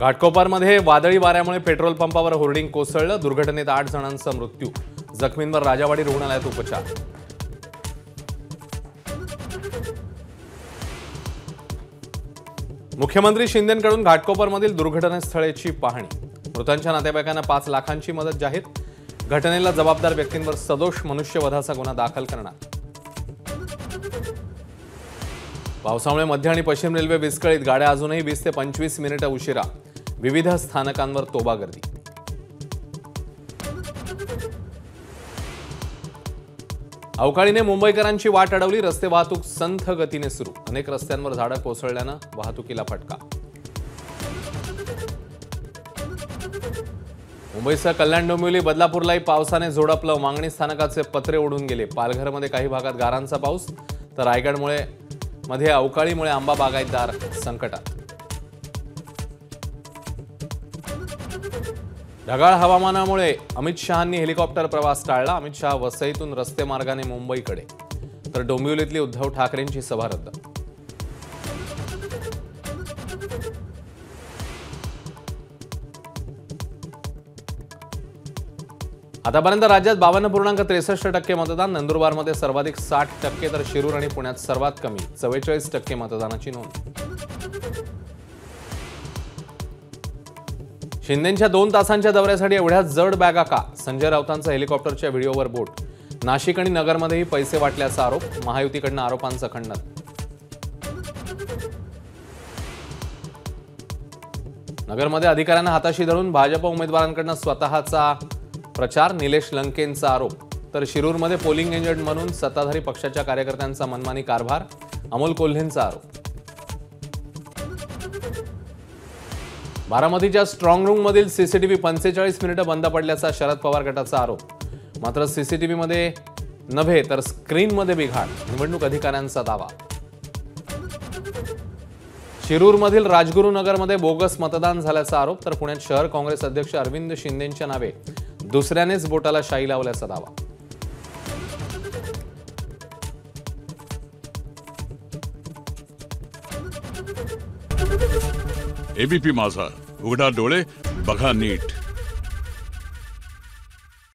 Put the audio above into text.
घाटकोपरमध्ये वादळी वाऱ्यामुळे पेट्रोल पंपावर होर्डिंग कोसळलं। दुर्घटनेत 8 जणांचा मृत्यू। जखमींवर राजावाडी रुग्णालयात उपचार। मुख्यमंत्री शिंदेंकडून घाटकोपरमधील दुर्घटनास्थळाची पाहणी। मृतांच्या नातेवाईकांना 5 लाखांची मदत जाहीर। घटनेला जबाबदार व्यक्तींवर सदोष मनुष्यवधाचा गुन्हा दाखल करणार। पावसामुळे मध्य आणि पश्चिम रेल्वे विस्कळीत। गाड्या अजूनही 20 ते 25 मिनिटे उशिरा। विविध स्थानकांवर तोबा गर्दी। अवकाळीने मुंबईकरांची वाट अडवली। रस्ते वाहतूक संथ गतीने सुरू। अनेक रस्त्यांवर झाडं कोसळल्यानं वाहतुकीला फटका। मुंबईसह कल्याण, डोंबिवली, बदलापूरलाही पावसाने झोडपलं। मांगणी स्थानकाचे पत्रे उडून गेले। पालघरमध्ये काही भागात गारांचा पाऊस, तर रायगडमध्ये अवकाळीमुळे आंबा बागायतदार संकटात। ढगाळ हवामानामुळे अमित शहांनी हेलिकॉप्टर प्रवास टाळला। अमित शहा वसईतून रस्ते मार्गाने मुंबईकडे, तर डोंबिवलीतली उद्धव ठाकरेंची सभा रद्द। आतापर्यंत राज्यात 52.63% मतदान। नंदुरबारमध्ये सर्वाधिक 60%, तर शिरूर आणि पुण्यात सर्वात कमी 44% मतदानाची नोंद। शिंदेंच्या 2 तासांच्या दौऱ्यासाठी एवढ्या जड बॅगा का? संजय राऊतांचा हेलिकॉप्टरच्या व्हिडिओवर बोट। नाशिक आणि नगरमध्येही पैसे वाटल्याचा आरोप। महायुतीकडून आरोपांचं खंडन। नगरमध्ये अधिकाऱ्यांना हाताशी धरून भाजप उमेदवारांकडून स्वतःचा प्रचार। निलेश लंकेंचा आरोप। तर शिरूरमध्ये पोलिंग एजंट म्हणून सत्ताधारी पक्षाच्या कार्यकर्त्यांचा मनमानी कारभार। अमोल कोल्हेंचा आरोप। बारामतीच्या स्ट्रॉंग रूम मधील सीसीटीव्ही 45 मिनिटं बंद पडल्याचा शरद पवार गटाचा आरोप। मात्र सीसीटीव्ही मध्ये नव्हे तर स्क्रीनमध्ये बिघाड। निवडणूक अधिकाऱ्यांचा दावा। शिरूरमधील राजगुरुनगरमध्ये बोगस मतदान झाल्याचा आरोप। तर पुण्यात शहर काँग्रेस अध्यक्ष अरविंद शिंदेंच्या नावे दुसऱ्यानेच बोटाला शाई लावल्याचा दावा। एबीपी माझा, उघडा डोळे बघा नीट।